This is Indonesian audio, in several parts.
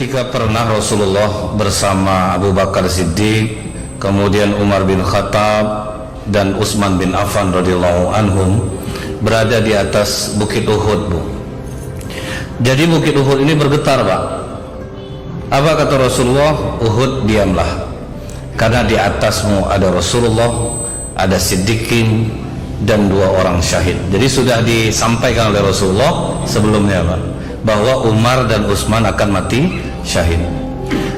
ketika pernah Rasulullah bersama Abu Bakar Siddiq, kemudian Umar bin Khattab dan Utsman bin Affan radhiyallahu anhum berada di atas Bukit Uhud, Bu. Jadi Bukit Uhud ini bergetar, Pak. Apa kata Rasulullah? Uhud, diamlah, karena di atasmu ada Rasulullah, ada Siddiqin dan 2 orang syahid. Jadi sudah disampaikan oleh Rasulullah sebelumnya, Pak, bahwa Umar dan Utsman akan mati syahid.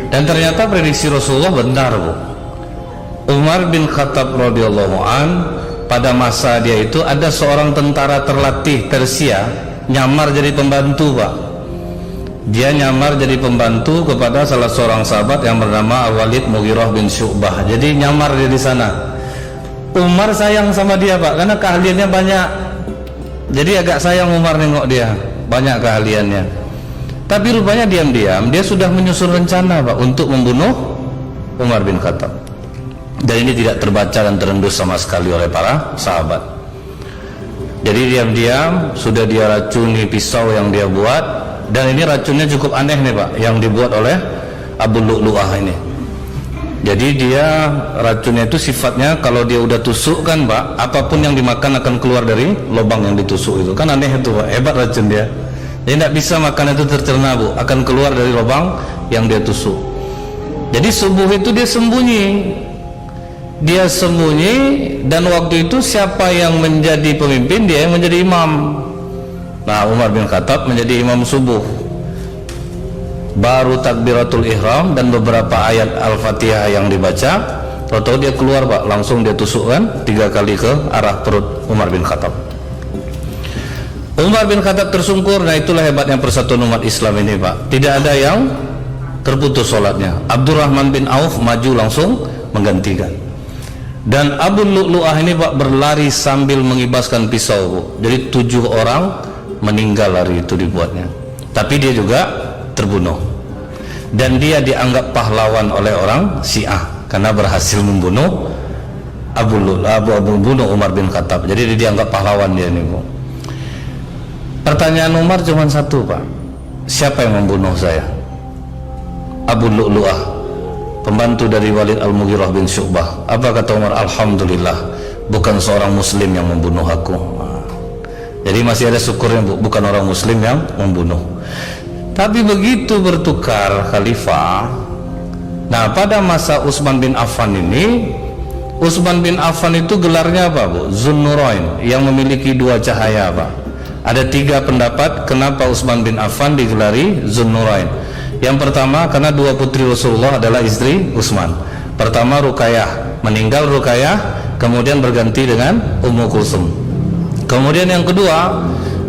Dan ternyata prediksi Rasulullah benar, Bu. Umar bin Khattab radhiyallahu an, pada masa dia itu ada seorang tentara terlatih Persia nyamar jadi pembantu, Pak. Dia nyamar jadi pembantu kepada salah seorang sahabat yang bernama Walid Mughirah bin Syu'bah. Jadi nyamar dia di sana. Umar sayang sama dia, Pak, karena keahliannya banyak. Jadi agak sayang Umar nengok dia, banyak keahliannya. Tapi rupanya diam-diam dia sudah menyusun rencana, Pak, untuk membunuh Umar bin Khattab. Dan ini tidak terbaca dan terendus sama sekali oleh para sahabat. Jadi diam-diam sudah dia racuni pisau yang dia buat. Dan ini racunnya cukup aneh nih, Pak, yang dibuat oleh Abu Lu'lu'ah ini. Jadi dia racunnya itu sifatnya kalau dia udah tusuk kan, Pak, apapun yang dimakan akan keluar dari lubang yang ditusuk itu. Kan aneh itu, Pak, hebat racun dia. Jadi tidak bisa makan itu tercerna, Bu, akan keluar dari lubang yang dia tusuk. Jadi subuh itu dia sembunyi. Dia sembunyi, dan waktu itu siapa yang menjadi pemimpin? Dia yang menjadi imam. Nah, Umar bin Khattab menjadi imam subuh. Baru takbiratul ihram dan beberapa ayat Al-Fatihah yang dibaca, tahu-tahu dia keluar, Pak, langsung dia tusukkan 3 kali ke arah perut Umar bin Khattab. Umar bin Khattab tersungkur. Nah, itulah hebatnya persatuan umat Islam ini, Pak. Tidak ada yang terputus sholatnya. Abdurrahman bin Auf maju langsung menggantikan. Dan Abu Lu'lu'ah ini, Pak, berlari sambil mengibaskan pisau, Bu. Jadi 7 orang meninggal lari itu dibuatnya. Tapi dia juga terbunuh. Dan dia dianggap pahlawan oleh orang Syiah karena berhasil membunuh membunuh Umar bin Khattab. Jadi dia dianggap pahlawan dia ini, Bu. Pertanyaan Umar cuma satu, Pak. Siapa yang membunuh saya? Abu Lu'lu'ah, pembantu dari Walid Al-Mughirah bin Syu'bah. Apa kata Umar? Alhamdulillah, bukan seorang muslim yang membunuh aku. Jadi masih ada syukurnya, Bu, bukan orang muslim yang membunuh. Tapi begitu bertukar khalifah, nah pada masa Utsman bin Affan ini, Utsman bin Affan itu gelarnya apa, Bu? Zunnurain, yang memiliki 2 cahaya, Pak. Ada 3 pendapat kenapa Utsman bin Affan digelari Zunnurain. Yang pertama, karena 2 putri Rasulullah adalah istri Utsman. Pertama Ruqayyah, meninggal Ruqayyah, kemudian berganti dengan Ummu Kulsum. Kemudian yang kedua,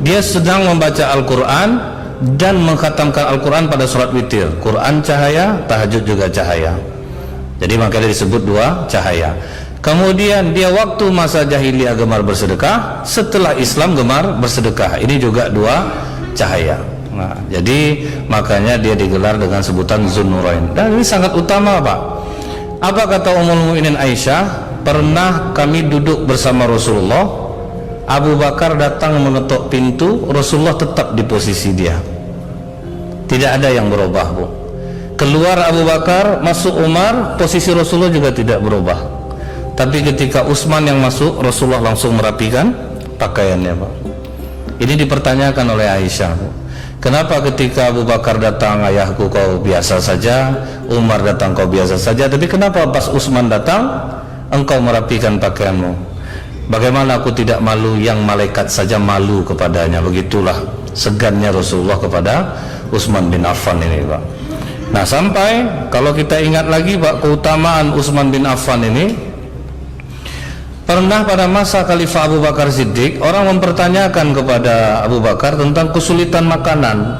dia sedang membaca Al-Quran dan mengkhatamkan Al-Quran pada surat witir. Quran cahaya, tahajud juga cahaya. Jadi makanya disebut 2 cahaya. Kemudian dia waktu masa jahiliyah gemar bersedekah, setelah Islam gemar bersedekah. Ini juga 2 cahaya. Nah, jadi makanya dia digelar dengan sebutan Zunnurain. Dan ini sangat utama, Pak. Apa kata Ummul Mukminin Aisyah? Pernah kami duduk bersama Rasulullah, Abu Bakar datang mengetuk pintu, Rasulullah tetap di posisi dia. Tidak ada yang berubah, Bu. Keluar Abu Bakar, masuk Umar, posisi Rasulullah juga tidak berubah. Tapi ketika Utsman yang masuk, Rasulullah langsung merapikan pakaiannya, Pak. Ini dipertanyakan oleh Aisyah, Bu. Kenapa ketika Abu Bakar datang, ayahku kau biasa saja, Umar datang kau biasa saja, tapi kenapa pas Utsman datang engkau merapikan pakaianmu? Bagaimana aku tidak malu yang malaikat saja malu kepadanya? Begitulah segannya Rasulullah kepada Utsman bin Affan ini, Pak. Nah, sampai kalau kita ingat lagi, Pak, keutamaan Utsman bin Affan ini, pernah pada masa Khalifah Abu Bakar Siddiq, orang mempertanyakan kepada Abu Bakar tentang kesulitan makanan.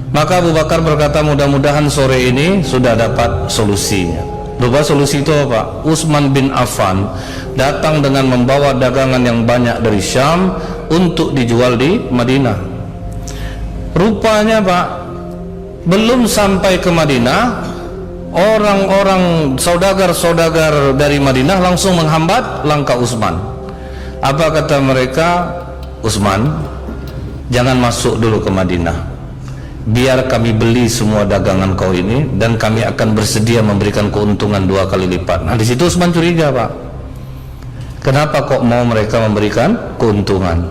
Maka Abu Bakar berkata, mudah-mudahan sore ini sudah dapat solusinya. Lupa solusi itu apa? Utsman bin Affan datang dengan membawa dagangan yang banyak dari Syam untuk dijual di Madinah. Rupanya, Pak, belum sampai ke Madinah, orang-orang saudagar-saudagar dari Madinah langsung menghambat langkah Utsman. Apa kata mereka? Utsman, jangan masuk dulu ke Madinah. biar kami beli semua dagangan kau ini dan kami akan bersedia memberikan keuntungan 2 kali lipat. Nah di situ Utsman curiga, Pak. Kenapa kok mau mereka memberikan keuntungan?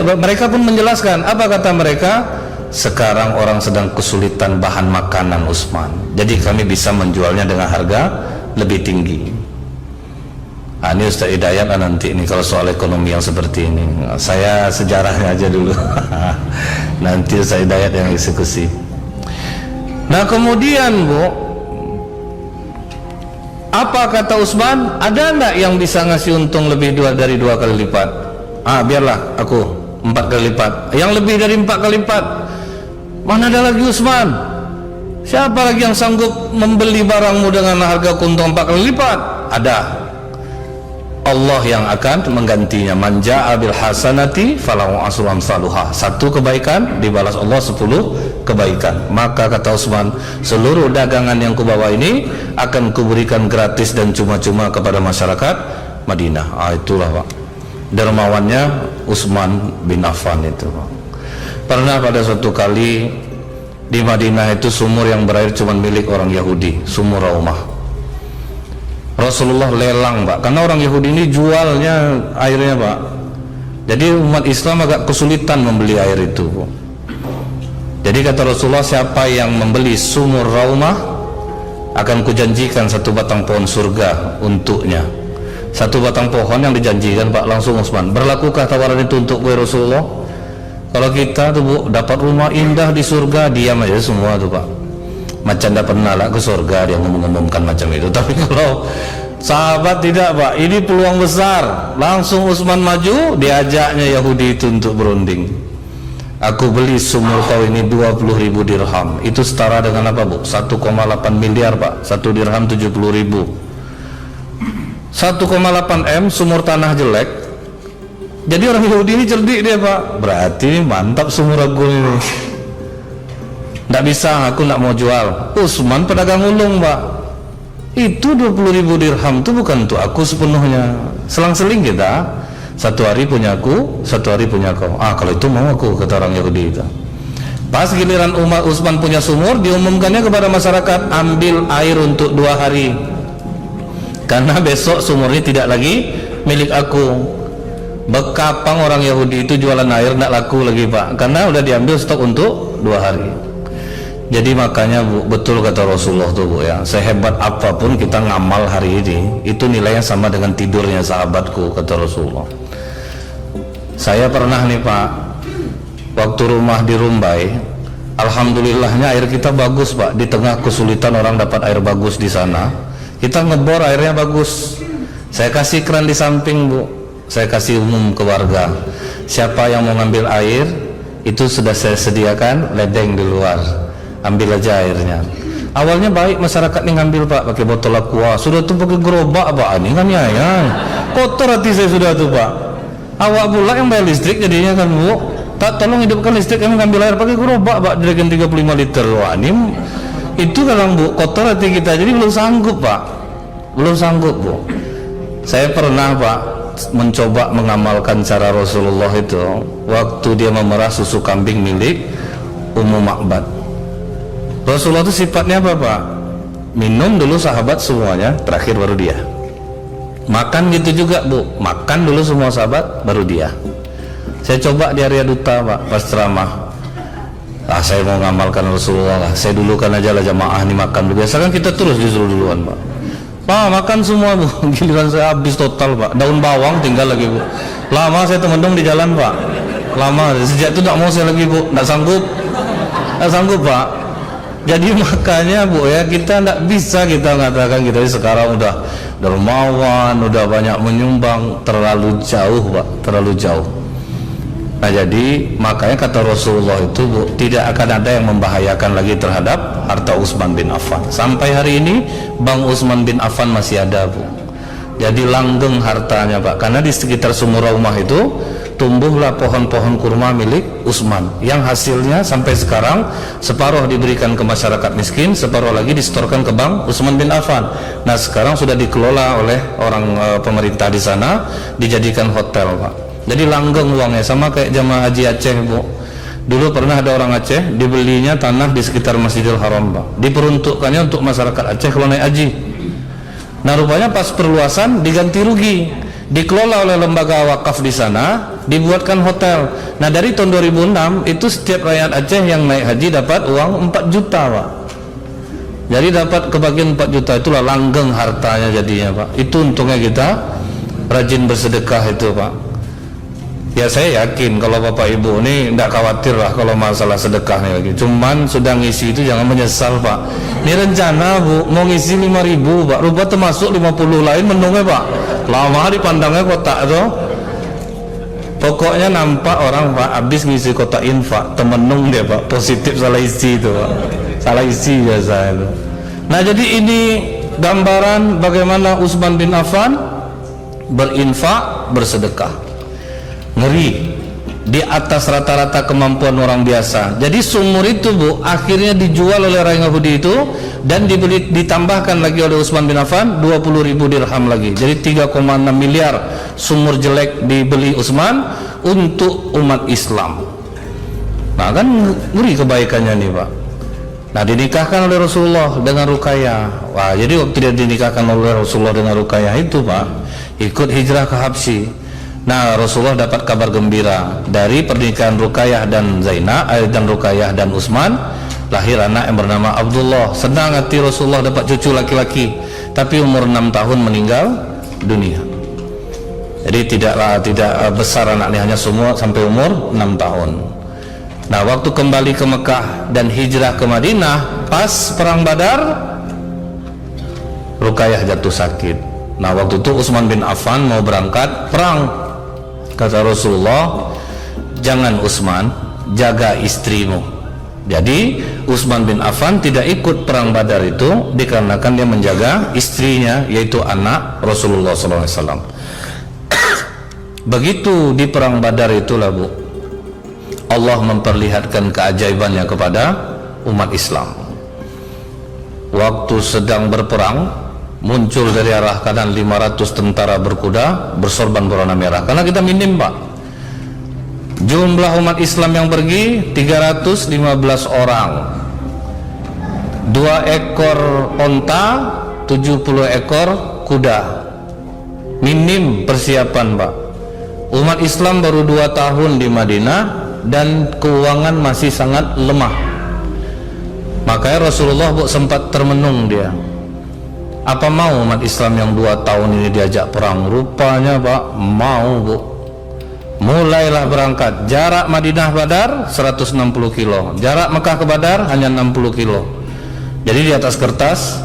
Mereka pun menjelaskan. Apa kata mereka? Sekarang orang sedang kesulitan bahan makanan, Utsman. Jadi kami bisa menjualnya dengan harga lebih tinggi. Nah, ini Ustaz Hidayat nanti ini kalau soal ekonomi yang seperti ini. Saya sejarahnya aja dulu. Nanti Ustaz Hidayat yang eksekusi. Nah kemudian Bu, apa kata Utsman? Ada enggak yang bisa ngasih untung lebih dari 2 kali lipat? Biarlah aku 4 kali lipat. Yang lebih dari 4 kali lipat, mana ada lagi Utsman? Siapa lagi yang sanggup membeli barangmu dengan harga keuntungan 4 kali lipat? Ada. Allah yang akan menggantinya. Man jaa bil hasanati falahu asru amsaluha. 1 kebaikan dibalas Allah 10 kebaikan. Maka kata Utsman, seluruh dagangan yang kubawa ini akan kuberikan gratis dan cuma-cuma kepada masyarakat Madinah. Itulah Pak, dermawannya Utsman bin Affan itu Pak. Pernah pada suatu kali di Madinah itu sumur yang berair cuma milik orang Yahudi, sumur Raumah. Rasulullah lelang Pak, karena orang Yahudi ini jualnya airnya Pak. Jadi umat Islam agak kesulitan membeli air itu Pak. Jadi kata Rasulullah, siapa yang membeli sumur Raumah akan kujanjikan 1 batang pohon surga untuknya. 1 batang pohon yang dijanjikan Pak. Langsung Utsman, berlakukah tawaran itu untuk gue Rasulullah? Kalau kita tuh Bu dapat rumah indah di surga, diam aja semua tuh Pak. Macam tidak pernah lah ke surga dia ngomong-ngomongkan macam itu. Tapi kalau sahabat tidak Pak, ini peluang besar. Langsung Utsman maju, diajaknya Yahudi itu untuk berunding. Aku beli sumur kau ini 20.000 dirham. Itu setara dengan apa Bu? 1,8 miliar Pak. 1 dirham 70.000. 1,8 M sumur tanah jelek. Jadi orang Yahudi ini cerdik dia Pak. Berarti mantap sumur aku ini. Tidak bisa, aku tidak mau jual. Utsman pedagang ulung Pak. Itu 20.000 dirham itu bukan untuk aku sepenuhnya. Selang-seling kita. 1 hari punya aku, 1 hari punya kau. Kalau itu mau aku, kata orang Yahudi itu. Pas giliran umat Utsman punya sumur, diumumkannya kepada masyarakat, ambil air untuk 2 hari. Karena besok sumur ini tidak lagi milik aku. Bekapang orang Yahudi itu jualan air tidak laku lagi Pak. Karena udah diambil stok untuk 2 hari. Jadi makanya Bu, betul kata Rasulullah tuh Bu ya, sehebat apapun kita ngamal hari ini, itu nilainya sama dengan tidurnya sahabatku, kata Rasulullah. Saya pernah nih Pak, waktu rumah di Rumbai, alhamdulillahnya air kita bagus Pak. Di tengah kesulitan orang dapat air bagus di sana, kita ngebor airnya bagus. Saya kasih keran di samping Bu, saya kasih umum ke warga. Siapa yang mau ngambil air, itu sudah saya sediakan ledeng di luar. Ambil aja airnya. Awalnya baik masyarakat nih ngambil Pak, pakai botol aqua. Sudah tuh pakai gerobak Pak, ini kan ya. Kotor hati saya sudah tuh Pak. Awak pula yang bayar listrik jadinya kan Bu. Tak tolong hidupkan listrik, kami ngambil air pakai gerobak Pak, jadikan 35 liter. Wah ini itu kan Bu, kotor hati kita. Jadi belum sanggup Pak. Belum sanggup Bu. Saya pernah Pak mencoba mengamalkan cara Rasulullah itu waktu dia memerah susu kambing milik Ummu Ma'bad. Rasulullah itu sifatnya apa Pak? Minum dulu sahabat semuanya, terakhir baru dia. Makan gitu juga Bu, makan dulu semua sahabat, baru dia. Saya coba di area duta Pak, pas ceramah. Saya mau ngamalkan Rasulullah lah. Saya dulukan aja lah jamaah nih makan. Biasa kan kita terus disuruh duluan Pak. Pak makan semua Bu, giliran saya habis total Pak. Daun bawang tinggal lagi Bu. Lama saya temendung di jalan Pak. Lama, sejak itu tidak mau saya lagi Bu, tidak sanggup. Tidak sanggup Pak. Jadi makanya Bu ya, kita tidak bisa kita mengatakan kita sekarang udah dermawan, udah banyak menyumbang, terlalu jauh Pak, terlalu jauh. Nah jadi makanya kata Rasulullah itu Bu, tidak akan ada yang membahayakan lagi terhadap harta Utsman bin Affan. Sampai hari ini Bang Utsman bin Affan masih ada Bu. Jadi langgeng hartanya Pak, karena di sekitar sumur Raumah itu tumbuhlah pohon-pohon kurma milik Utsman, yang hasilnya sampai sekarang separuh diberikan ke masyarakat miskin, separuh lagi disetorkan ke Bang Utsman bin Affan. Nah sekarang sudah dikelola oleh orang pemerintah di sana, dijadikan hotel Pak. Jadi langgeng uangnya, sama kayak jamaah haji Aceh Bu. Dulu pernah ada orang Aceh dibelinya tanah di sekitar Masjidil Haram, Pak. Diperuntukkannya untuk masyarakat Aceh kalau naik haji. Nah, rupanya pas perluasan diganti rugi. Dikelola oleh lembaga wakaf di sana, dibuatkan hotel. Nah, dari tahun 2006 itu setiap rakyat Aceh yang naik haji dapat uang 4 juta, Pak. Jadi dapat kebagian 4 juta, itulah langgeng hartanya jadinya, Pak. Itu untungnya kita rajin bersedekah itu, Pak. Ya saya yakin kalau Bapak Ibu ini tidak khawatir lah kalau masalah sedekah nih lagi. Cuman sudah ngisi itu jangan menyesal, Pak. Ini rencana Bu mau ngisi 5.000, Pak. Rupa termasuk 50 lain menungnya, Pak. Lama dipandangnya kotak tuh. Pokoknya nampak orang, Pak, habis ngisi kotak infak temenung dia, Pak. Positif salah isi itu, Pak. Salah isi biasa itu. Nah, jadi ini gambaran bagaimana Utsman bin Affan berinfak, bersedekah. Ngeri, di atas rata-rata kemampuan orang biasa. Jadi sumur itu, Bu, akhirnya dijual oleh orang Yahudi itu dan ditambahkan lagi oleh Utsman bin Affan 20.000 dirham lagi. Jadi 3,6 miliar sumur jelek dibeli Utsman untuk umat Islam. Nah, kan ngeri kebaikannya nih, Pak. Nah, dinikahkan oleh Rasulullah dengan Ruqayyah. Wah, jadi waktu dia dinikahkan oleh Rasulullah dengan Ruqayyah itu, Pak, ikut hijrah ke Habsyi. Nah, Rasulullah dapat kabar gembira dari pernikahan Ruqayyah dan Zainab dan Ruqayyah dan Utsman, lahir anak yang bernama Abdullah. Senang hati Rasulullah dapat cucu laki-laki, tapi umur 6 tahun meninggal dunia. Jadi tidak besar anaknya, hanya semua sampai umur 6 tahun. Nah, waktu kembali ke Mekah dan hijrah ke Madinah pas perang Badar, Ruqayyah jatuh sakit. Nah, waktu itu Utsman bin Affan mau berangkat perang. Kata Rasulullah, jangan Utsman, jaga istrimu. Jadi Utsman bin Affan tidak ikut perang Badar itu dikarenakan dia menjaga istrinya, yaitu anak Rasulullah SAW. Begitu di perang Badar itulah, Bu, Allah memperlihatkan keajaibannya kepada umat Islam. Waktu sedang berperang, muncul dari arah kanan 500 tentara berkuda bersorban berwarna merah. Karena kita minim, Pak. Jumlah umat Islam yang pergi 315 orang. 2 ekor onta, 70 ekor kuda. Minim persiapan, Pak. Umat Islam baru 2 tahun di Madinah dan keuangan masih sangat lemah. Makanya Rasulullah, Bu, sempat termenung dia. Apa mau umat Islam yang 2 tahun ini diajak perang? Rupanya, Pak, mau, Bu. Mulailah berangkat. Jarak Madinah Badar 160 kilo, jarak Mekah ke Badar hanya 60 kilo. Jadi di atas kertas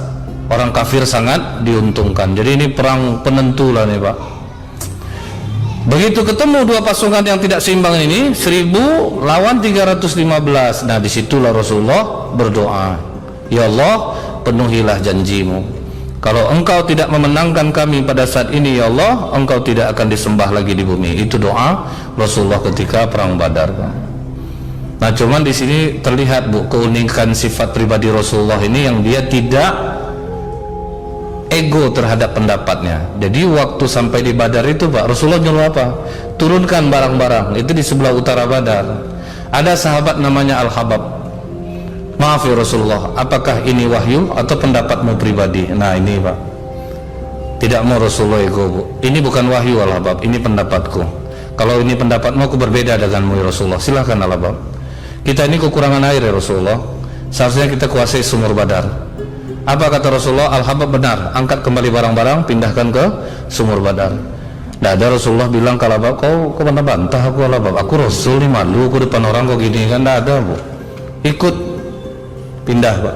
orang kafir sangat diuntungkan. Jadi ini perang penentu lah nih, Pak. Begitu ketemu 2 pasukan yang tidak seimbang ini, 1000 lawan 315. Nah, disitulah Rasulullah berdoa, ya Allah, penuhilah janjimu. Kalau engkau tidak memenangkan kami pada saat ini, ya Allah, engkau tidak akan disembah lagi di bumi. Itu doa Rasulullah ketika perang Badar. Nah, cuman di sini terlihat, Bu, keunikan sifat pribadi Rasulullah ini yang dia tidak ego terhadap pendapatnya. Jadi waktu sampai di Badar itu, Pak, Rasulullah nyuruh apa? Turunkan barang-barang. Itu di sebelah utara Badar. Ada sahabat namanya Al-Habab. Maaf ya Rasulullah, apakah ini wahyu atau pendapatmu pribadi? Nah, ini, Pak, tidak mau Rasulullah ego, Bu. Ini bukan wahyu, Al-Habab, ini pendapatku. Kalau ini pendapatmu, aku berbeda denganmu, ya Rasulullah. Silahkan, Al-Habab. Kita ini kekurangan air, ya Rasulullah. Seharusnya kita kuasai sumur Badar. Apa kata Rasulullah? Al-Habab benar, angkat kembali barang-barang, pindahkan ke sumur Badar. Nah, ada Rasulullah bilang, kalau Al-Habab, kau mana bantah aku, Al-Habab? Aku Rasul nih, malu aku depan orang kok gini. Kan tidak ada, Bu. Ikut, pindah, Pak.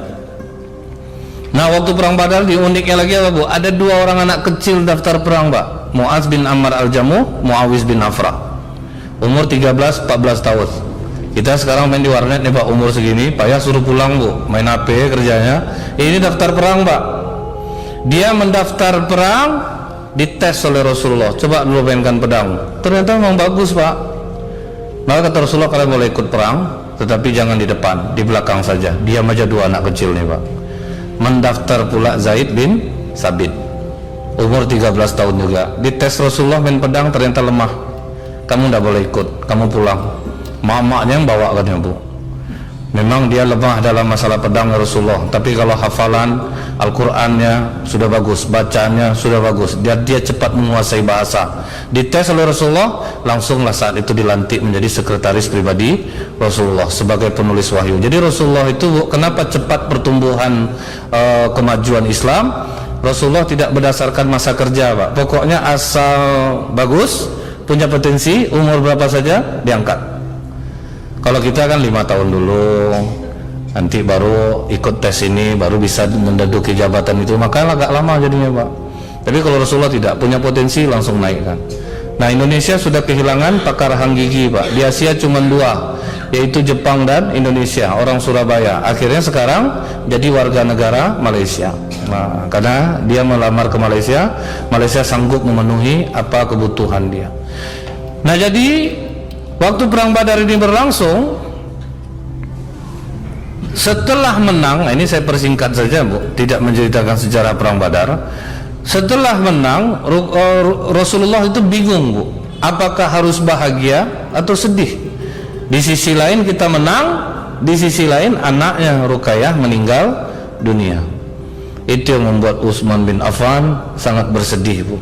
Nah, waktu perang Badar di uniknya lagi apa, Bu? Ada 2 orang anak kecil daftar perang, Pak. Mu'az bin Ammar al-Jamuh, Muawiz bin Afra. Umur 13-14 tahun. Kita sekarang main di warnet nih, Pak, umur segini, payah suruh pulang, Bu. Main HP kerjanya. Ini daftar perang, Pak. Dia mendaftar perang, dites oleh Rasulullah. Coba dulu mainkan pedang. Ternyata memang bagus, Pak. Maka kata Rasulullah, kalian boleh ikut perang, tetapi jangan di depan, di belakang saja. Diam aja 2 anak kecil nih, Pak. Mendaftar pula Zaid bin Sabit, umur 13 tahun juga. Dites Rasulullah main pedang, ternyata lemah. Kamu tidak boleh ikut, kamu pulang. mak-maknya yang bawa kan ya Bu. Memang dia lemah dalam masalah pedang Rasulullah, tapi kalau hafalan Al-Qur'annya sudah bagus, bacanya sudah bagus, dia cepat menguasai bahasa. Dites oleh Rasulullah, langsunglah saat itu dilantik menjadi sekretaris pribadi Rasulullah sebagai penulis wahyu. Jadi Rasulullah itu kenapa cepat pertumbuhan kemajuan Islam? Rasulullah tidak berdasarkan masa kerja Pak. Pokoknya asal bagus, punya potensi, umur berapa saja diangkat. Kalau kita kan 5 tahun dulu, nanti baru ikut tes ini, baru bisa menduduki jabatan itu, makanya agak lama jadinya Pak. Tapi kalau Rasulullah tidak, punya potensi langsung naik kan. Nah, Indonesia sudah kehilangan pakar hang gigi Pak. Di Asia cuma 2, yaitu Jepang dan Indonesia, orang Surabaya. Akhirnya sekarang jadi warga negara Malaysia. Nah, karena dia melamar ke Malaysia, Malaysia sanggup memenuhi apa kebutuhan dia. Nah, jadi waktu perang Badar ini berlangsung, setelah menang, ini saya persingkat saja Bu, tidak menceritakan sejarah perang Badar. Setelah menang, Rasulullah itu bingung Bu, apakah harus bahagia atau sedih. Di sisi lain kita menang, di sisi lain anaknya Ruqayyah meninggal dunia. Itu yang membuat Utsman bin Affan sangat bersedih Bu.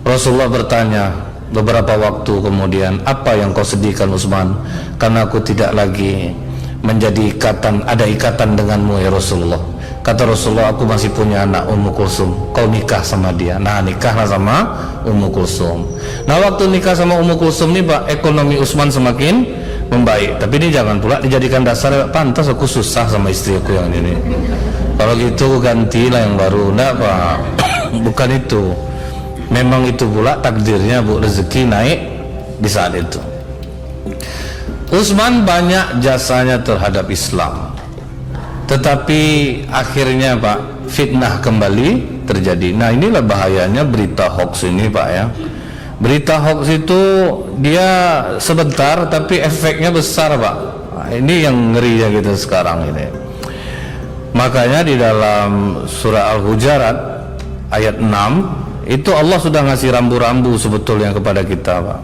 Rasulullah bertanya beberapa waktu kemudian, apa yang kau sedihkan Utsman? Karena aku tidak lagi menjadi ada ikatan denganmu ya Rasulullah. Kata Rasulullah, aku masih punya anak Ummu Kulsum, kau nikah sama dia. Nah, nikahlah sama Ummu Kulsum. Nah, waktu nikah sama Ummu Kulsum nih Pak, ekonomi Utsman semakin membaik. Tapi ini jangan pula dijadikan dasar, pantas aku susah sama istriku yang ini. Kalau gitu gantilah yang baru. Enggak Pak, bukan itu. Memang itu pula takdirnya Bu, rezeki naik di saat itu. Utsman banyak jasanya terhadap Islam, tetapi akhirnya Pak, fitnah kembali terjadi. Nah, inilah bahayanya berita hoax ini Pak ya. Berita hoax itu dia sebentar tapi efeknya besar Pak. Nah, ini yang ngerinya kita sekarang ini. Makanya di dalam surah Al-Hujurat ayat 6 itu Allah sudah ngasih rambu-rambu sebetulnya kepada kita Pak.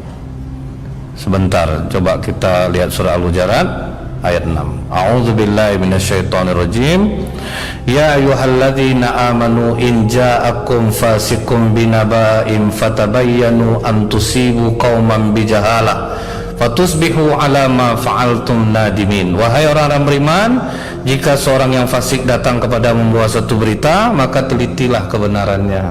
Sebentar, coba kita lihat surah Al-Hujurat ayat 6. A'udzubillahi minasyaitonirrajim. Ya ayyuhalladzina amanu in ja'akum fasiqun binaba'in fatabayyanu an tusibu qauman bijahalah fatusbihu ala ma fa'altum nadimin. Wahai orang-orang beriman, jika seorang yang fasik datang kepada membawa satu berita, maka telitilah kebenarannya,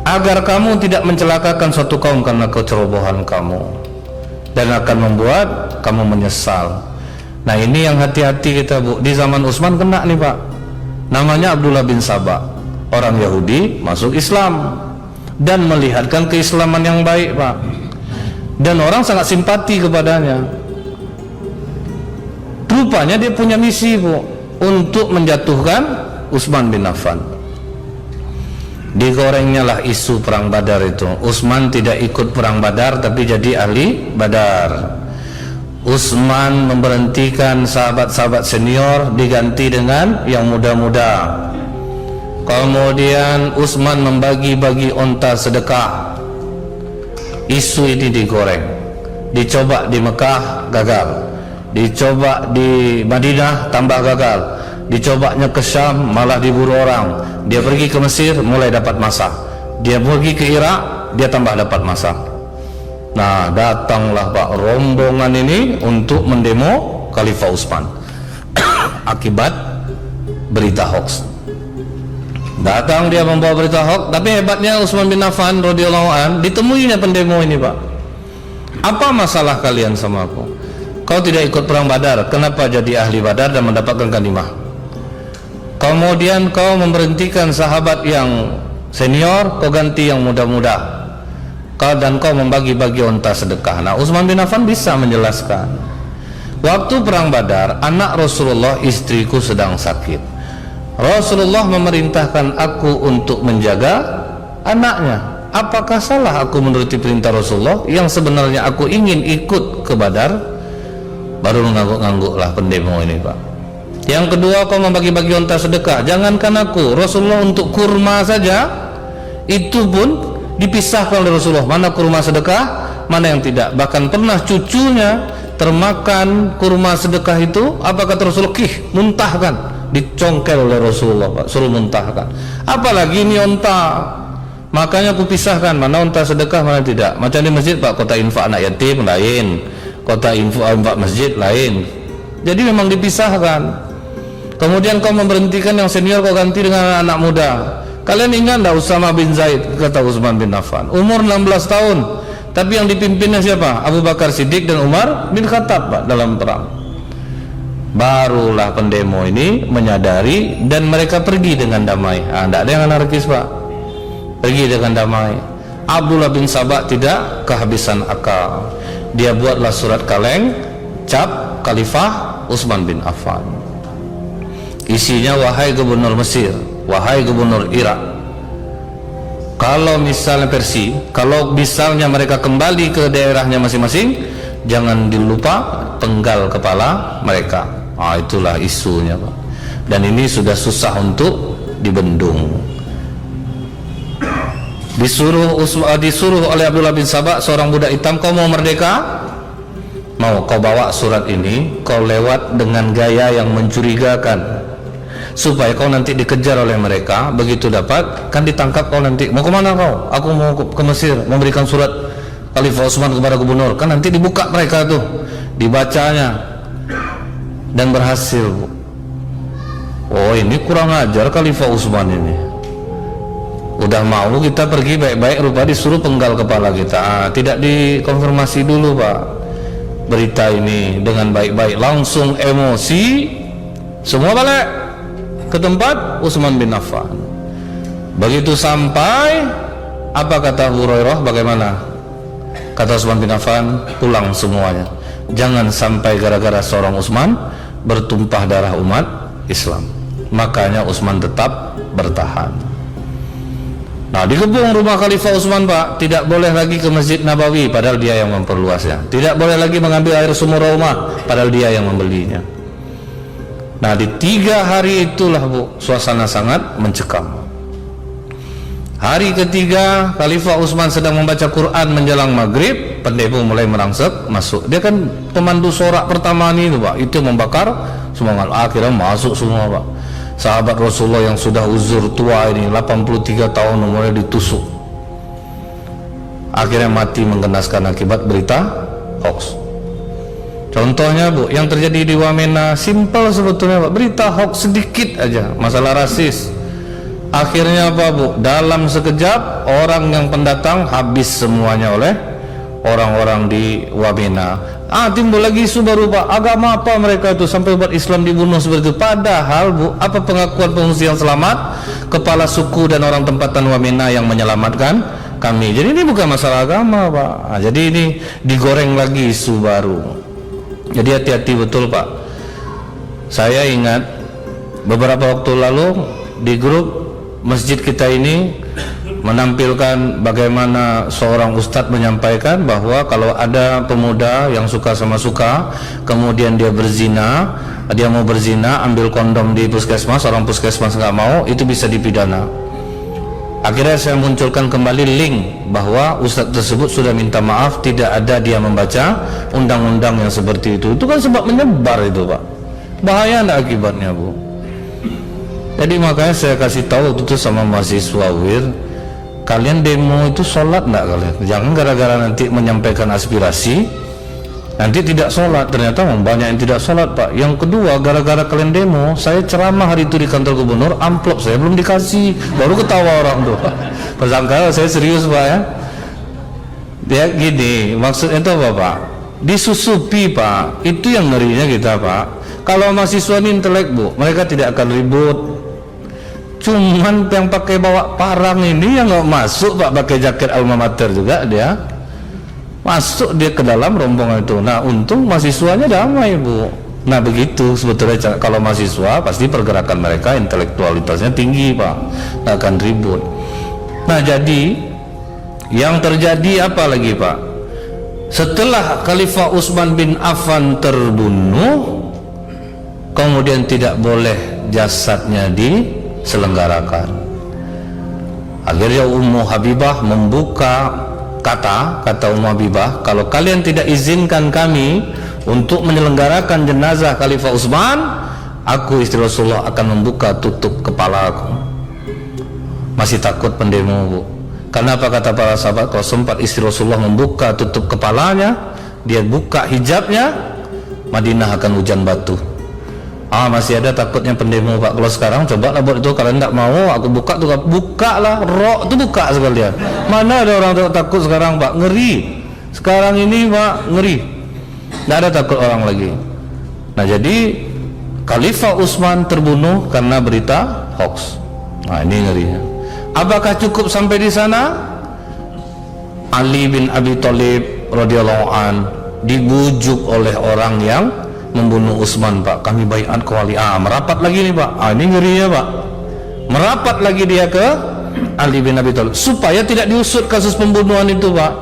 agar kamu tidak mencelakakan suatu kaum karena kecerobohan kamu dan akan membuat kamu menyesal. Nah, ini yang hati-hati kita Bu. Di zaman Utsman kena nih Pak. Namanya Abdullah bin Sabah, orang Yahudi masuk Islam dan melihatkan keislaman yang baik Pak, dan orang sangat simpati kepadanya. Rupanya dia punya misi Bu, untuk menjatuhkan Utsman bin Affan. Digorengnya lah isu perang Badar itu. Utsman tidak ikut perang Badar tapi jadi ahli Badar. Utsman memberhentikan sahabat-sahabat senior, diganti dengan yang muda-muda. Kemudian Utsman membagi-bagi onta sedekah. Isu ini digoreng. Dicoba di Mekah, gagal. Dicoba di Madinah, tambah gagal. Dicobanya ke Syam, malah diburu orang. Dia pergi ke Mesir, mulai dapat masa. Dia pergi ke Irak, dia tambah dapat masa. Nah, datanglah Pak rombongan ini untuk mendemo Khalifah Utsman akibat berita hoax. Datang dia membawa berita hoax, tapi hebatnya Utsman bin Affan radhiyallahu an, ditemuinya pendemo ini Pak. Apa masalah kalian sama aku? Kau tidak ikut perang Badar, kenapa jadi ahli Badar dan mendapatkan ghanimah? Kemudian kau memberhentikan sahabat yang senior, kau ganti yang muda-muda. Dan kau membagi-bagi onta sedekah. Nah, Utsman bin Affan bisa menjelaskan. Waktu perang Badar, anak Rasulullah, istriku sedang sakit. Rasulullah memerintahkan aku untuk menjaga anaknya. Apakah salah aku menuruti perintah Rasulullah yang sebenarnya aku ingin ikut ke Badar? Baru mengangguk-angguklah pendemo ini Pak. Yang kedua, kau membagi-bagi onta sedekah. Jangankan aku, Rasulullah untuk kurma saja itu pun dipisahkan oleh Rasulullah, mana kurma sedekah, mana yang tidak. Bahkan pernah cucunya termakan kurma sedekah itu, apa kata Rasulullah? Muntahkan, dicongkel oleh Rasulullah, Pak, suruh muntahkan. Apalagi ini onta, makanya aku pisahkan mana onta sedekah mana tidak. Macam di masjid Pak, kota infak anak yatim lain, kota infak masjid lain. Jadi memang dipisahkan. Kemudian kau memberhentikan yang senior, kau ganti dengan anak muda. Kalian ingat enggak Usama bin Zaid, kata Utsman bin Affan, umur 16 tahun, tapi yang dipimpinnya siapa? Abu Bakar Siddiq dan Umar bin Khattab, Pak, dalam perang. Barulah pendemo ini menyadari dan mereka pergi dengan damai. Tidak ada yang anarkis, Pak, pergi dengan damai. Abdullah bin Sabah tidak kehabisan akal, dia buatlah surat kaleng cap Khalifah Utsman bin Affan. Isinya, wahai gubernur Mesir, wahai gubernur Irak, kalau misalnya kalau misalnya mereka kembali ke daerahnya masing-masing, jangan dilupa penggal kepala mereka. Itulah isunya, Pak. Dan ini sudah susah untuk dibendung. Disuruh oleh Abdullah bin Sabah, seorang budak hitam, kau mau merdeka? Mau, kau bawa surat ini, kau lewat dengan gaya yang mencurigakan, supaya kau nanti dikejar oleh mereka. Begitu dapat, kan ditangkap kau nanti. Mau kemana kau? Aku mau ke Mesir, memberikan surat Khalifah Utsman kepada gubernur. Kan nanti dibuka mereka tuh, dibacanya, dan berhasil. Oh, ini kurang ajar Khalifah Utsman ini. Udah mau kita pergi baik-baik, rupa disuruh penggal kepala kita. Tidak dikonfirmasi dulu, Pak, berita ini dengan baik-baik, langsung emosi, semua balik ke tempat Utsman bin Affan. Begitu sampai, apa kata Hurairah, bagaimana? Kata Utsman bin Affan, pulang semuanya, jangan sampai gara-gara seorang Utsman bertumpah darah umat Islam. Makanya Utsman tetap bertahan. Nah, dikepung rumah Khalifah Utsman, Pak, tidak boleh lagi ke Masjid Nabawi, padahal dia yang memperluasnya. Tidak boleh lagi mengambil air sumur rumah, padahal dia yang membelinya. Nah, di 3 hari itulah, Bu, suasana sangat mencekam. Hari ketiga, Khalifah Utsman sedang membaca Quran menjelang maghrib, pendemo mulai merangsek masuk. Dia kan pemandu sorak pertama ini, Pak, itu membakar semangat. Akhirnya masuk semua, Pak. Sahabat Rasulullah yang sudah uzur tua ini, 83 tahun umurnya, ditusuk. Akhirnya mati menggenaskan akibat berita hoax. Contohnya, Bu, yang terjadi di Wamena, simpel sebetulnya, Pak, berita hoax sedikit aja, masalah rasis. Akhirnya apa, Bu? Dalam sekejap orang yang pendatang habis semuanya oleh orang-orang di Wamena. Timbul lagi isu baru, Pak, agama apa mereka itu sampai umat Islam dibunuh seperti itu. Padahal, Bu, apa pengakuan pengungsi yang selamat? Kepala suku dan orang tempatan Wamena yang menyelamatkan kami. Jadi ini bukan masalah agama, Pak. Jadi ini digoreng lagi isu baru. Jadi hati-hati betul, Pak. Saya ingat beberapa waktu lalu di grup masjid kita ini menampilkan bagaimana seorang ustadz menyampaikan bahwa kalau ada pemuda yang suka sama suka, kemudian dia berzina, dia mau berzina, ambil kondom di puskesmas, orang puskesmas nggak mau, itu bisa dipidana. Akhirnya saya munculkan kembali link bahwa ustadz tersebut sudah minta maaf, tidak ada dia membaca undang-undang yang seperti itu. Itu kan sebab menyebar itu, Pak. Bahaya enggak akibatnya, Bu? Jadi makanya saya kasih tahu itu sama mahasiswa WIR, kalian demo itu sholat enggak kalian? Jangan gara-gara nanti menyampaikan aspirasi, nanti tidak sholat. Ternyata banyak yang tidak sholat, Pak. Yang kedua, gara-gara kalian demo, saya ceramah hari itu di kantor gubernur, amplop saya belum dikasih, baru ketawa orang tuh. Persangka saya serius, Pak, ya. Dia gini, maksudnya itu apa, Pak? Disusupi, Pak. Itu yang ngerinya kita, Pak. Kalau mahasiswa ini intelek, Bu, mereka tidak akan ribut. Cuman yang pakai bawa parang ini yang nggak masuk, Pak, pakai jaket alma mater juga dia masuk dia ke dalam rombongan itu. Nah, untung mahasiswanya damai, Bu. Nah, begitu sebetulnya kalau mahasiswa pasti pergerakan mereka intelektualitasnya tinggi, Pak, nggak akan ribut. Nah, jadi yang terjadi apa lagi, Pak? Setelah Khalifah Utsman bin Affan terbunuh, kemudian tidak boleh jasadnya diselenggarakan. Akhirnya Ummu Habibah membuka kata Ummu Habibah, kalau kalian tidak izinkan kami untuk menyelenggarakan jenazah Khalifah Utsman, aku istri Rasulullah akan membuka tutup kepala aku. Masih takut pendemo, Bu. Karena apa kata para sahabat? Kalau sempat istri Rasulullah membuka tutup kepalanya, dia buka hijabnya, Madinah akan hujan batu. Masih ada takutnya pendemo, Pak. Kalau sekarang coba lah buat itu. Kalau tidak mau aku buka tuh, buka lah, rok tuh buka sekalian. Mana ada orang takut sekarang, Pak? Ngeri. Sekarang ini, Pak, ngeri. Tidak ada takut orang lagi. Nah, jadi Khalifah Utsman terbunuh karena berita hoax. Nah, ini ngerinya. Apakah cukup sampai di sana? Ali bin Abi Thalib radhiyallahu an dibujuk oleh orang yang membunuh Utsman, Pak. Kami baiat ke wali. Merapat lagi nih, Pak. Ini ngerinya, Pak. Merapat lagi dia ke Ali bin Abi Thalib supaya tidak diusut kasus pembunuhan itu, Pak.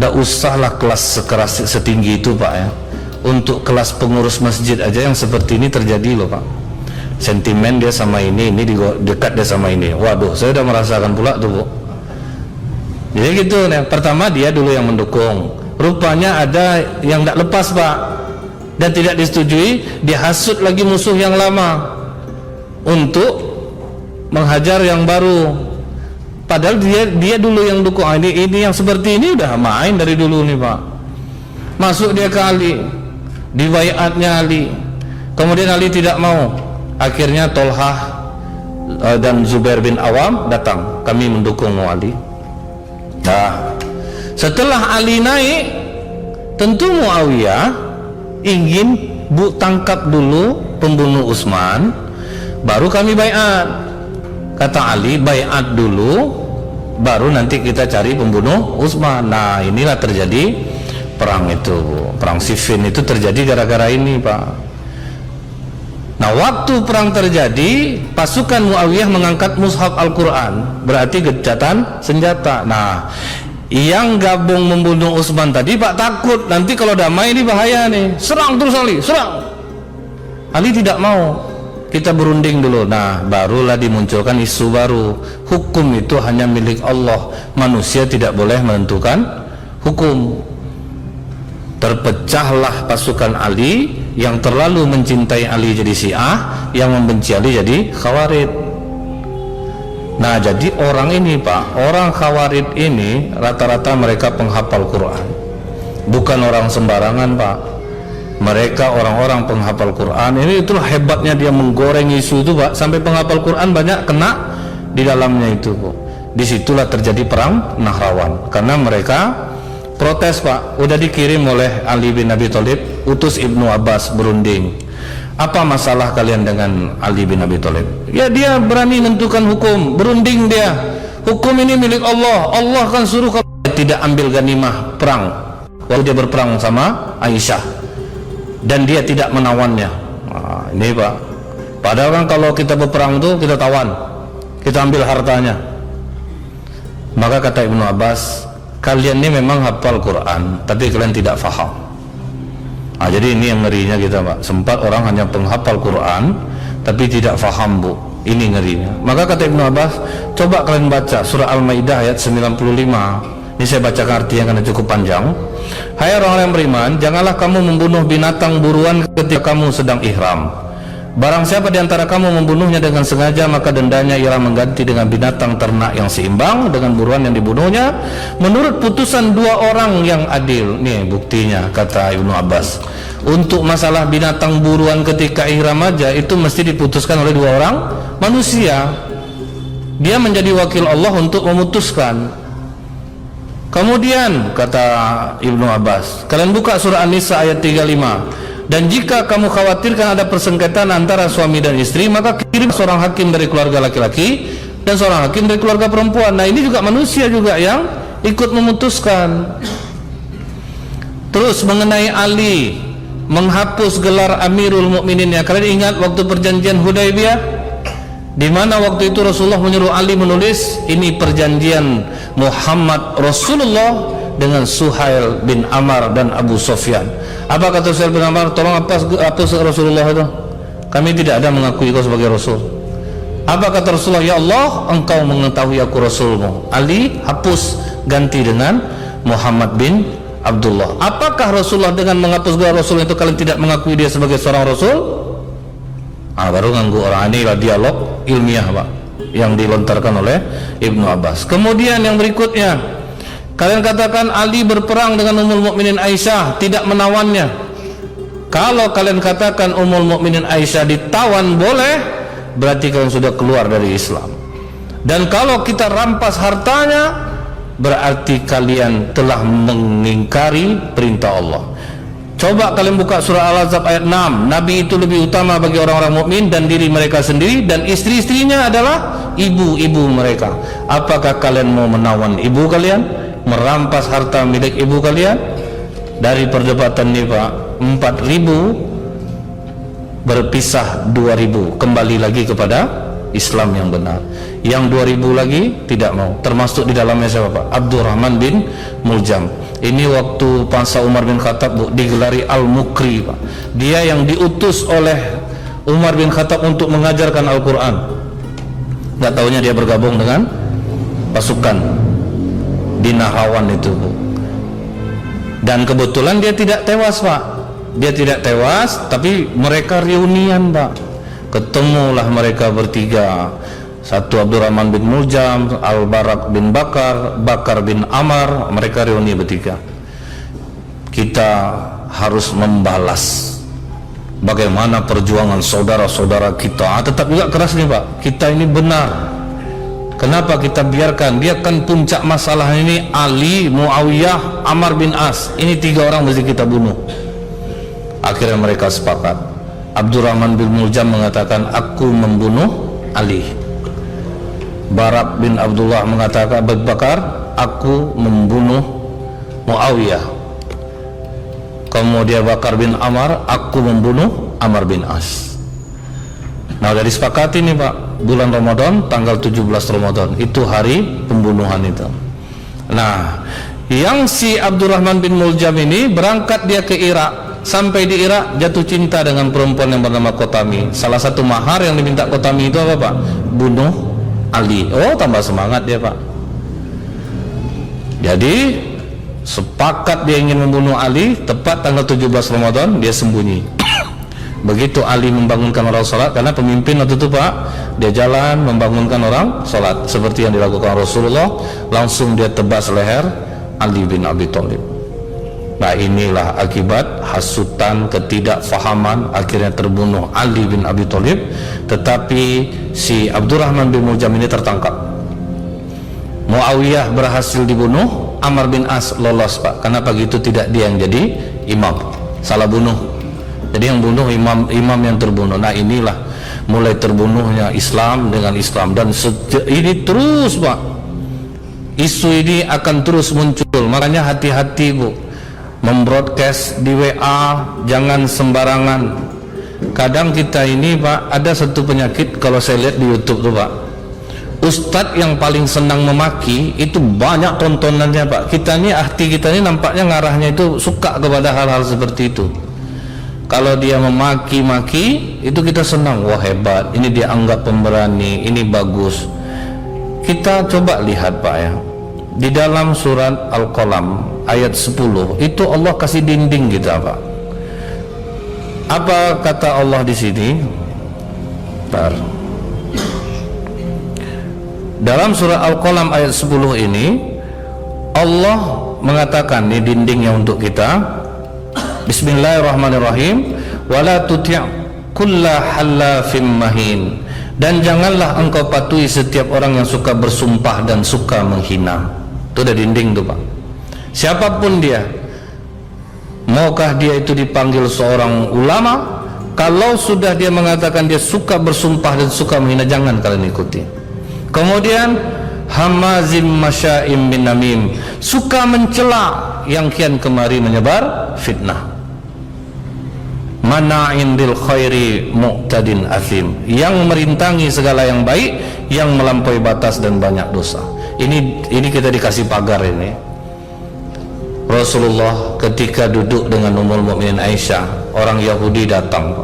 Tidak usahlah kelas sekeras setinggi itu, Pak, ya. Untuk kelas pengurus masjid aja yang seperti ini terjadi loh, Pak. Sentimen dia sama ini dekat dia sama ini. Waduh, saya udah merasakan pula tuh, Bu. Jadi gitu, nih. Pertama dia dulu yang mendukung. Rupanya ada yang tidak lepas, Pak, dan tidak disetujui. Dia hasut lagi musuh yang lama untuk menghajar yang baru. Padahal dia dulu yang dukung. Ini yang seperti ini udah main dari dulu nih, Pak. Masuk dia ke Ali, di baiatnya Ali. Kemudian Ali tidak mau. Akhirnya Tolhah dan Zubair bin Awam datang. Kami mendukung Ali. Nah, setelah Ali naik, tentu Muawiyah ingin tangkap dulu pembunuh Utsman, baru kami baiat. Kata Ali, baiat dulu, baru nanti kita cari pembunuh Utsman. Nah, inilah terjadi perang itu. Perang Siffin itu terjadi gara-gara ini, Pak. Nah, waktu perang terjadi, pasukan Muawiyah mengangkat mushaf Al-Quran, berarti gencatan senjata. Nah, yang gabung membunuh Utsman tadi, Pak, takut nanti kalau damai ini bahaya nih, serang terus Ali, serang. Ali tidak mau, kita berunding dulu. Nah, barulah dimunculkan isu baru, hukum itu hanya milik Allah, manusia tidak boleh menentukan hukum. Terpecahlah pasukan Ali, yang terlalu mencintai Ali jadi Syiah, yang membenci Ali jadi Khawarij. Nah, jadi orang ini, Pak, orang Khawarij ini rata-rata mereka penghafal Quran, bukan orang sembarangan, Pak. Mereka orang-orang penghafal Quran. Ini itulah hebatnya dia menggoreng isu itu, Pak, sampai penghafal Quran banyak kena di dalamnya itu, Pak. Disitulah terjadi perang Nahrawan karena mereka protes, Pak. Udah dikirim oleh Ali bin Abi Thalib, utus Ibnu Abbas berunding. Apa masalah kalian dengan Ali bin Abi Thalib? Ya, dia berani menentukan hukum, berunding dia. Hukum ini milik Allah. Allah kan suruh kalau tidak ambil ganimah perang waktu dia berperang sama Aisyah, dan dia tidak menawannya. Nah, ini, Pak. Padahal kan kalau kita berperang tuh kita tawan, kita ambil hartanya. Maka kata Ibnu Abbas, kalian ini memang hafal Quran, tapi kalian tidak faham. Nah, jadi ini yang ngerinya kita, Pak. Sempat orang hanya penghafal Quran, tapi tidak faham, Bu. Ini ngerinya. Maka kata Ibnu Abbas, coba kalian baca surah Al-Maidah ayat 95. Ini saya bacakan artinya karena cukup panjang. Hai orang-orang yang beriman, janganlah kamu membunuh binatang buruan ketika kamu sedang ihram. Barang siapa di antara kamu membunuhnya dengan sengaja, maka dendanya ialah mengganti dengan binatang ternak yang seimbang dengan buruan yang dibunuhnya, menurut putusan dua orang yang adil. Nih buktinya, kata Ibnu Abbas. Untuk masalah binatang buruan ketika ihram aja itu mesti diputuskan oleh dua orang manusia. Dia menjadi wakil Allah untuk memutuskan. Kemudian kata Ibnu Abbas, kalian buka surah An-Nisa ayat 35. Dan jika kamu khawatirkan ada persengketaan antara suami dan istri, maka kirim seorang hakim dari keluarga laki-laki dan seorang hakim dari keluarga perempuan. Nah, ini juga manusia juga yang ikut memutuskan. Terus mengenai Ali menghapus gelar Amirul Mukminin, ya, kalian ingat waktu perjanjian Hudaybiyah, di mana waktu itu Rasulullah menyuruh Ali menulis ini perjanjian Muhammad Rasulullah dengan Suhail bin Amr dan Abu Sufyan. Apa kata Suhail bin Amr? Tolong hapus Rasulullah itu. Kami tidak ada mengakui kau sebagai Rasul. Apa kata Rasulullah? Ya Allah, engkau mengetahui aku Rasulmu. Ali hapus, ganti dengan Muhammad bin Abdullah. Apakah Rasulullah dengan menghapus gelar Rasul itu kalian tidak mengakui dia sebagai seorang Rasul? Baru nganggu orang ini lah dialog ilmiah Pak yang dilontarkan oleh Ibnu Abbas. Kemudian yang berikutnya, kalian katakan Ali berperang dengan Ummul Mukminin Aisyah, tidak menawannya. Kalau kalian katakan Ummul Mukminin Aisyah ditawan boleh, berarti kalian sudah keluar dari Islam. Dan kalau kita rampas hartanya, berarti kalian telah mengingkari perintah Allah. Coba kalian buka surah Al-Ahzab ayat 6. Nabi itu lebih utama bagi orang-orang mukmin dan diri mereka sendiri, dan istri-istrinya adalah ibu-ibu mereka. Apakah kalian mau menawan ibu kalian, merampas harta milik ibu kalian? Dari perdebatan ini Pak, 4.000 berpisah 2.000, kembali lagi kepada Islam yang benar. Yang 2.000 lagi tidak mau, termasuk di dalamnya siapa Pak? Abdurrahman bin Muljam. Ini waktu masa Umar bin Khattab digelari Al-Mukri Pak. Dia yang diutus oleh Umar bin Khattab untuk mengajarkan Al-Quran. Gak taunya dia bergabung dengan pasukan di Nahrawan itu Bu. Dan kebetulan dia tidak tewas Pak. Dia tidak tewas, tapi mereka reunian Pak. Ketemulah mereka bertiga. Satu Abdurrahman bin Muljam, Al-Barak bin Bakar, Bakar bin Amar, mereka reuni bertiga. Kita harus membalas bagaimana perjuangan saudara-saudara kita. Tetap juga keras nih Pak, kita ini benar. Kenapa kita biarkan? Dia kan puncak masalah ini Ali, Muawiyah, Ammar bin As. Ini 3 orang mesti kita bunuh. Akhirnya mereka sepakat. Abdurrahman bin Muljam mengatakan, aku membunuh Ali. Barak bin Abdullah mengatakan, Abu Bakar, aku membunuh Muawiyah. Kemudian Bakar bin Amar, aku membunuh Ammar bin As. Nah, dari sepakati ini Pak, bulan Ramadan, tanggal 17 Ramadan, itu hari pembunuhan itu. Nah, yang si Abdurrahman bin Muljam ini berangkat dia ke Irak. Sampai di Irak jatuh cinta dengan perempuan yang bernama Qotami. Salah satu mahar yang diminta Qotami itu apa Pak? Bunuh Ali. Oh, tambah semangat dia Pak. Jadi sepakat dia ingin membunuh Ali. Tepat tanggal 17 Ramadan dia sembunyi. Begitu Ali membangunkan orang sholat, karena pemimpin waktu itu Pak, dia jalan membangunkan orang sholat seperti yang dilakukan Rasulullah, langsung dia tebas leher Ali bin Abi Thalib. Nah, inilah akibat hasutan, ketidakfahaman, akhirnya terbunuh Ali bin Abi Thalib. Tetapi si Abdurrahman bin Muljam ini tertangkap. Muawiyah berhasil dibunuh, Ammar bin As lolos Pak. Karena pagi itu tidak dia yang jadi imam, salah bunuh. Jadi yang bunuh imam yang terbunuh. Nah, inilah mulai terbunuhnya Islam dengan Islam. Dan ini terus Pak, isu ini akan terus muncul. Makanya hati-hati Bu, membroadcast di WA jangan sembarangan. Kadang kita ini Pak, ada satu penyakit kalau saya lihat di YouTube tuh Pak, ustadz yang paling senang memaki itu banyak tontonannya Pak. Kita ini, hati kita ini nampaknya ngarahnya itu suka kepada hal-hal seperti itu. Kalau dia memaki-maki itu kita senang, wah hebat, ini dia anggap pemberani, ini bagus. Kita coba lihat Pak ya, di dalam surat Al-Qalam ayat 10 itu Allah kasih dinding kita Pak. Apa kata Allah di sini? Bentar. Dalam surah Al-Qalam ayat 10 ini Allah mengatakan, ini dindingnya untuk kita. Bismillahirrahmanirrahim. Wala tuti' kulla halafim mahin. Dan janganlah engkau patuhi setiap orang yang suka bersumpah dan suka menghina. Itu ada dinding tuh Pak. Siapapun dia, maukah dia itu dipanggil seorang ulama, kalau sudah dia mengatakan dia suka bersumpah dan suka menghina, jangan kalian ikuti. Kemudian hamazim masya'im bin namim, suka mencela yang kian kemari menyebar fitnah. Mana'in bil khairi mu'tadin athim, yang merintangi segala yang baik, yang melampaui batas dan banyak dosa. Ini kita dikasih pagar ini. Rasulullah ketika duduk dengan Ummul Mukminin Aisyah, orang Yahudi datang.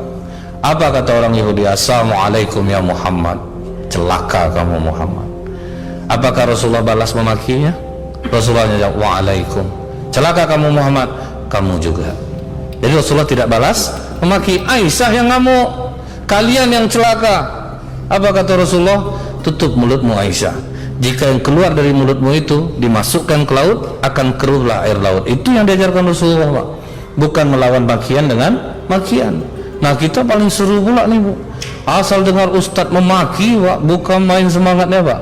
Apa kata orang Yahudi? Assalamualaikum ya Muhammad. Celaka kamu Muhammad. Apakah Rasulullah balas memakinya? Rasulullah jawab waalaikum. celaka kamu Muhammad, kamu juga. Jadi Rasulullah tidak balas memaki. Aisyah yang ngamuk, kalian yang celaka. Apa kata Rasulullah? Tutup mulutmu Aisyah, jika yang keluar dari mulutmu itu dimasukkan ke laut, akan keruhlah air laut. Itu yang diajarkan Rasulullah, Pak. Bukan melawan makian dengan makian. Nah, kita paling seru pula nih, Bu. Asal dengar ustadz memaki, Pak, bukan main semangatnya, Pak.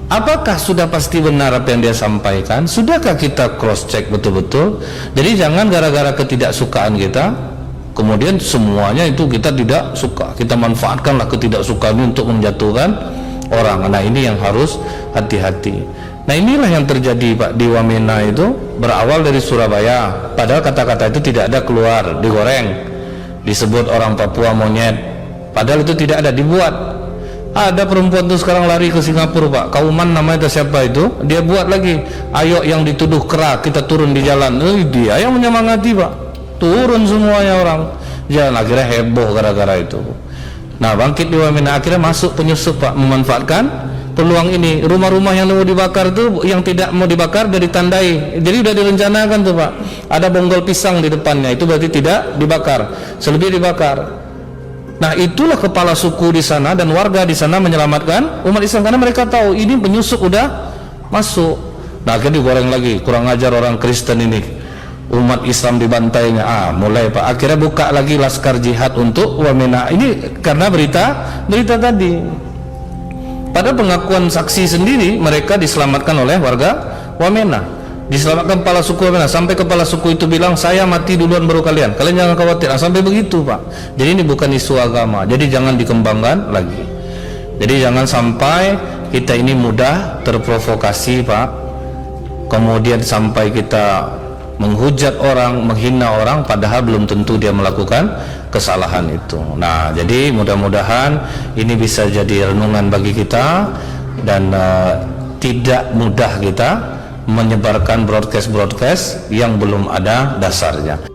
Apakah sudah pasti benar apa yang dia sampaikan? Sudahkah kita cross check betul-betul? Jadi jangan gara-gara ketidaksukaan kita kemudian semuanya itu kita tidak suka, kita manfaatkanlah ketidaksukaan ini untuk menjatuhkan orang. Nah, ini yang harus hati-hati. Nah, inilah yang terjadi, Pak, di Wamena itu. Berawal dari Surabaya, padahal kata-kata itu tidak ada keluar, digoreng, disebut orang Papua monyet, padahal itu tidak ada, dibuat. Ada perempuan tuh sekarang lari ke Singapura, Pak, Kauman namanya itu, siapa itu, dia buat lagi, ayo yang dituduh kera kita turun di jalan. Dia yang menyemangati, Pak, turun semuanya orang jalan. Akhirnya heboh gara-gara itu. Nah, bangkit di Wamena, akhirnya masuk penyusup, Pak, memanfaatkan peluang ini. Rumah-rumah yang mau dibakar tuh, yang tidak mau dibakar udah ditandai, jadi udah direncanakan tuh, Pak, ada bonggol pisang di depannya, itu berarti tidak dibakar, selebih dibakar. Nah, itulah kepala suku di sana dan warga di sana menyelamatkan umat Islam karena mereka tahu ini penyusup udah masuk. Nah, akhirnya digoreng lagi, kurang ajar orang Kristen ini, umat Islam dibantainya. Mulai, Pak, akhirnya buka lagi laskar jihad untuk Wamena. Ini karena berita tadi. Pada pengakuan saksi sendiri, mereka diselamatkan oleh warga Wamena, diselamatkan kepala suku Wamena. Sampai kepala suku itu bilang, saya mati duluan baru kalian jangan khawatir. Sampai begitu, Pak. Jadi ini bukan isu agama, jadi jangan dikembangkan lagi. Jadi jangan sampai kita ini mudah terprovokasi, Pak, kemudian sampai kita menghujat orang, menghina orang, padahal belum tentu dia melakukan kesalahan itu. Nah, jadi mudah-mudahan ini bisa jadi renungan bagi kita dan tidak mudah kita menyebarkan broadcast yang belum ada dasarnya.